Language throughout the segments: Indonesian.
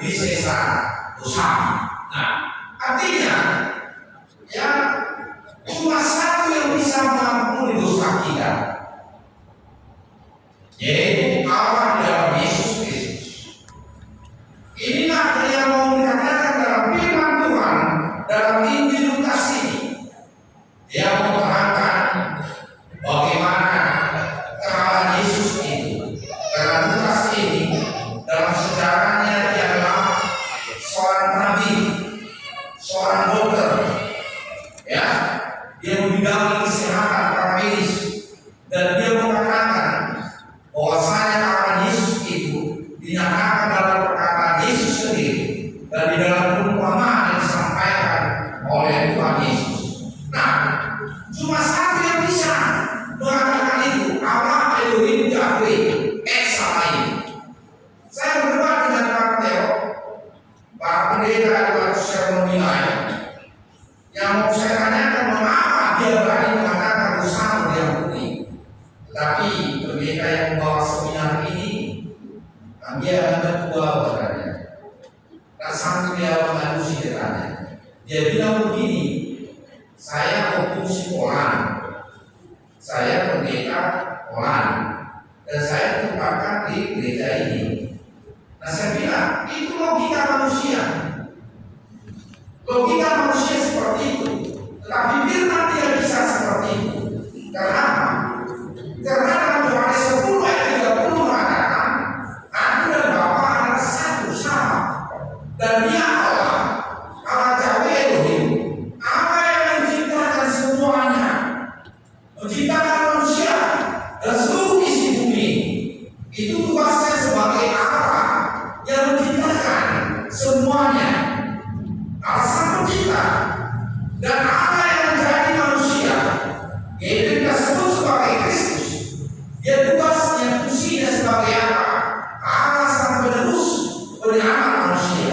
Wisesa dosa. Nah, artinya ya cuma satu yang bisa mengampuni dosa kita, yaitu Allah dalam Yesus Kristus. Inilah yang mau dikatakan dalam firman Tuhan dalam Injil Lukas ini. Dia menerangkan bagaimana kehadiran Yesus itu. Karena Lukas ini dalam sejarahnya dia adalah seorang nabi, seorang dokter, ya, dia membidangi kesehatan para medis, dan dia mengatakan bahwasanya kehadiran Yesus itu dinyatakan dalam perkataan Yesus sendiri dan di dalam perumpamaan yang disampaikan oleh Tuhan Yesus. Nah, cuma satu yang bisa mengatakan itu, Allah Elohim Yahweh Esa lain. Saya berdebat dengan para teolog, para pendeta dan saya menilai yang mau saya tanyakan mengapa dia berani mengatakan dosa diampuni. Tetapi pendeta yang membawa seminar ini, dia ada dua orangnya. Tak sanggup dia mengadusi katanya. Dia bilang begini, saya opus Polan, saya pendeta Polan, dan saya ditempatkan di gereja ini. Nah, saya bilang itu logika manusia. Logika manusia seperti itu. Tetapi firman tidak bisa seperti itu. Karena apa? Karena dalam Yohanes 10 ayat 30 mengatakan, Aku dan Bapa adalah satu sama. Dan Dia Allah, Allah Yahweh Elohim, Allah yang menciptakan semuanya, menciptakan manusia dan seluruh isi bumi. Itu tugasnya sebagai Allah yang menciptakan semuanya. Allah sang pencipta dan Allah yang menjadi manusia, yaitu kita sebut sebagai Kristus. Dia tugasnya, fungsinya sebagai apa? Allah sang penerus penyelamat manusia.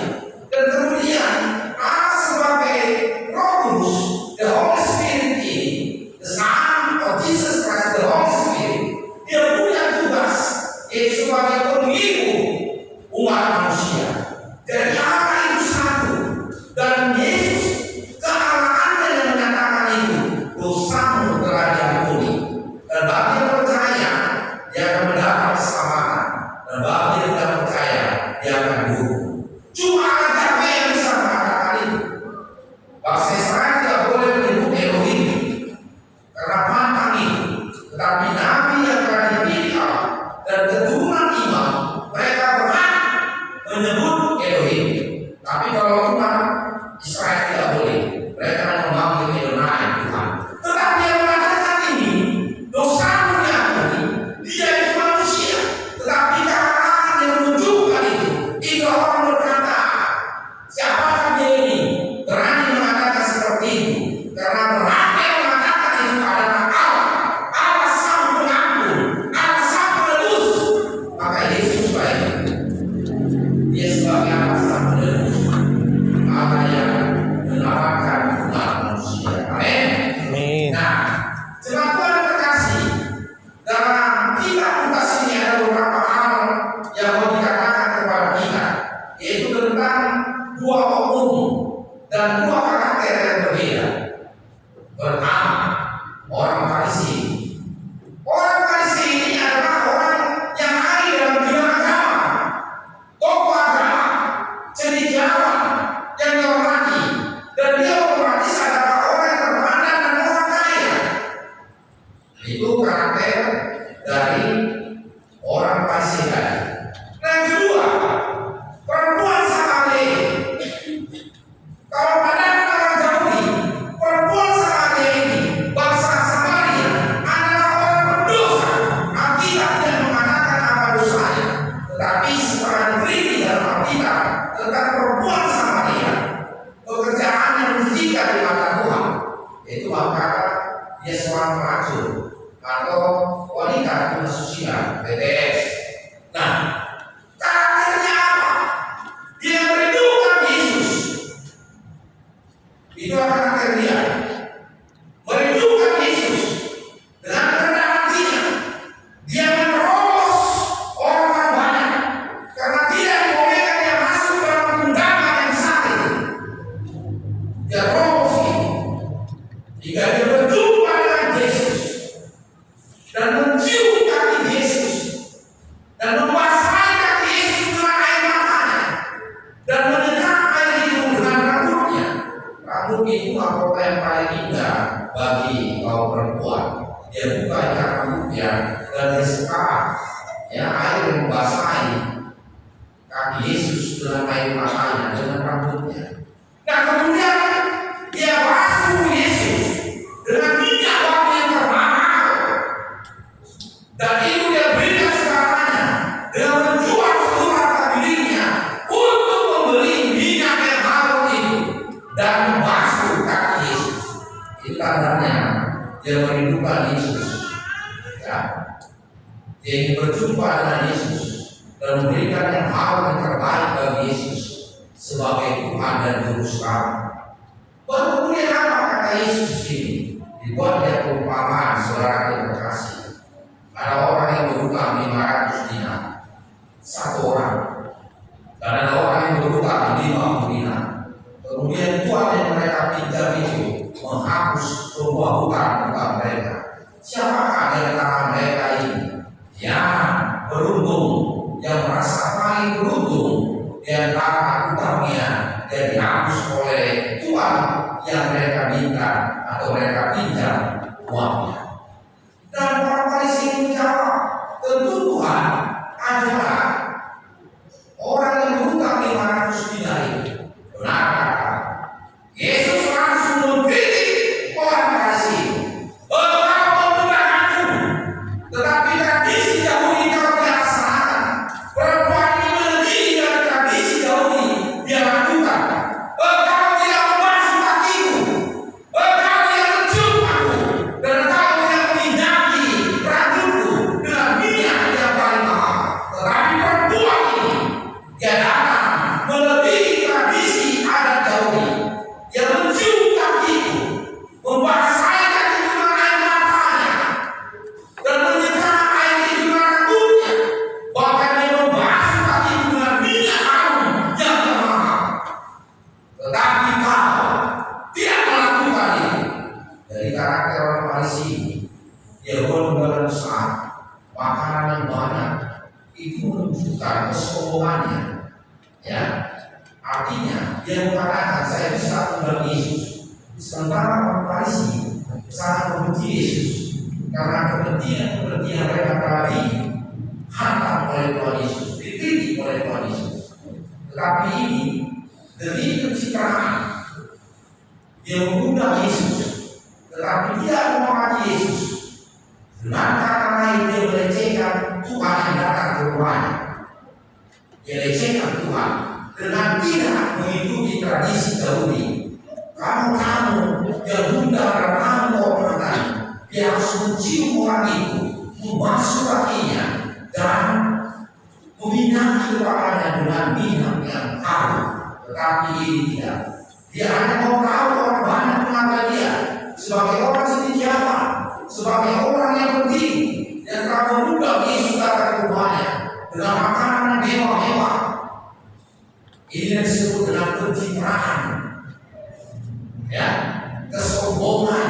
Dan kemudian Allah sebagai Roh Kudus, the Holy Spirit ini, the Son of Jesus Christ, the Holy Spirit, dia punya tugas yaitu sebagai penghibur umat manusia. Jadi Allah itu satu, dan Yesus kealahannya yang menyatakan itu, dosamu telah diampuni. Dan bagi yang percaya, dia akan mendapat keselamatan. Dan bagi yang tidak percaya, dia akan dihukum. Cuma Yahweh yang bisa mengatakan itu. Bangsa Israel tidak boleh menyebut Elohim karena pantang itu. Tetapi Nabi yang telah dipilih Allah dan keturunan imam, mereka berhak menyebut Elohim. Tapi kalau umat Israel tidak boleh, mereka hanya memanggil Adonai Tuhan. Tetapi yang mengatakan ini, dosamu diampuni, dia itu manusia. Tetapi kealahan yang menunjukkan itu orang berkata, siapakah dia ini berani mengatakan seperti itu? Karena berhak yang mengatakan itu adalah Allah, Allah sang pengampun, Allah sang penebus. Maka Yesus baik, dia sebagai Allah sang penebus, Allah yang menyelamatkan umat manusia. Amin. Nah, jemaat Tuhan terkasih, dalam kitab Lukas ini ada beberapa hal yang mau dikatakan kepada kita, yaitu tentang dua oknum dan dua karakter yang berbeda. Pertama, orang Farisi. Orang Farisi ini adalah orang yang ahli dalam bidang agama, tokoh agama, cendekiawan yang dihormati, dan dia otomatis adalah orang yang terpandang dan orang kaya. Itu karakter dari orang Farisi tadi. Nah, yang kedua, perempuan Samaria. Kalau pandangan orang Yahudi, perempuan Samaria ini, bangsa Samaria, adalah orang berdosa. Alkitab tidak mengatakan apa dosanya, tetapi seorang teliti dalam Alkitab tentang perempuan Samaria, pekerjaan yang menjijikan di mata Tuhan, yaitu maka dia seorang pelacur atau wanita penasusila, BTS. Nah, karakternya apa? Dia merindukan Yesus. Itu karakter dia. Merindukan Yesus dengan rendah hatinya. Dia menerobos orang banyak karena tidak dibolehkan yang masuk dalam dan menyekat air itu dengan rambutnya. Rambut itu mahkota yang paling indah bagi kaum perempuan. Dia buka ikat rambutnya dan disekat air yang membasahi kaki Yesus dengan air matanya dengan rambutnya. Nah kemudian dia basuh Yesus dengan minyak wangi yang termahal, dan itu dia berikan segalanya dengan menjual seluruh harta miliknya untuk membeli minyak yang harum itu dan membasuh kaki Yesus. Itu tandanya dia merindukan Yesus. Ya. Dia ingin berjumpa dengan Yesus dan memberikan yang harum yang terbaik bagi Yesus sebagai Tuhan dan Juru Selamat. Kemudian apa kata Yesus ini? Dibuat dia perumpamaan, saudara yang terkasih. Ada orang yang berhutang 500 dinar, satu orang, dan ada orang yang berhutang 50 dinar. Kemudian Tuhan yang mereka pinjam itu menghapus semua hutang-hutang mereka. Siapakah di antara mereka ini yang beruntung, yang merasa paling beruntung di antara hutangnya yang dihapus oleh Tuhan yang mereka minta atau mereka pinjam uangnya? Dan orang Farisi menjawab, tentu Tuhan adalah orang yang berhutang 500 dinar itu. Benar kata Yesus langsung mengkritik orang Farisi. Engkau membuat aku, tetapi tradisi Yahudi kau dilaksanakan. Perempuan ini melebihi dari tradisi Yahudi dia lakukan. Engkau tidak membasuh kakiku, engkau tidak mencium aku, dan engkau tidak meminyaki rambutku dengan minyak yang paling mahal. Tetapi perempuan ini dia datang melebihi tradisi adat Yahudi. Dia mencium kakiku, membasahi kakiku dengan air matanya, dan menyekat air itu dengan rambutnya. Bahkan dia membasuh kakiku dengan minyak harum yang termahal. Tetapi kau tidak melakukan itu. Dari karakter orang Farisi ini, dia berbuat besar, makanan yang banyak, itu menunjukkan kesombongannya. Ya, artinya dia mengatakan saya bisa tinggal Yesus. Sementara orang Farisi sangat membenci Yesus karena kepentingan mereka tadi hantam oleh Tuhan Yesus, dikritik oleh Tuhan Yesus. Tetapi ini demi pencitraan, dia mengundang Yesus, tetapi tidak menghormati Yesus. Dengan kata lain dia melecehkan Tuhan yang datang ke rumahnya. Dia lecehkan Tuhan dengan tidak mengikuti tradisi Yahudi. Kamu yang undang dan kamu hormatan, dia harus mencium orang itu, membasuh kakinya, dan meminyaki kepalanya dengan minyak yang harum. Tetapi ini tidak. Dia hanya mau tahu orang banyak mengenal dia sebagai orang setiapa, sebagai orang yang penting, yang kamu undang Yesus datang ke rumahnya dengan makanan yang mewah-mewah. Ini yang disebut dengan pencitraan, ya, kesombongan.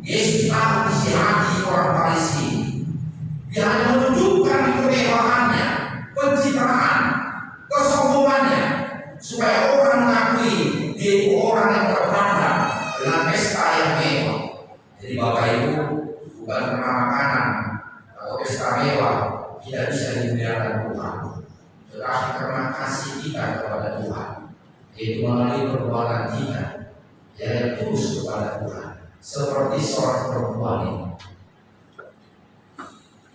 Yesus tahu isi hati orang Farisi. Dia hanya menunjukkan kemewahannya, pencitraan, kesombongannya, supaya orang mengakui dia itu orang yang terpandang dengan pesta yang mewah. Jadi Bapak Ibu, bukan karena makanan atau pesta mewah tidak bisa dimuliakan Tuhan, tetapi karena kasih kita kepada Tuhan, yaitu melalui perbuatan kita yang tulus kepada Tuhan, seperti seorang perempuan ini.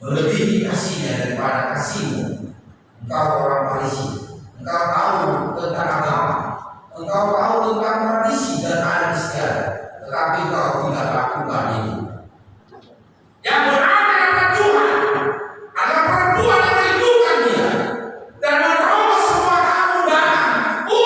Melebihi kasihnya daripada kasihmu. Engkau orang Farisi, engkau tahu tentang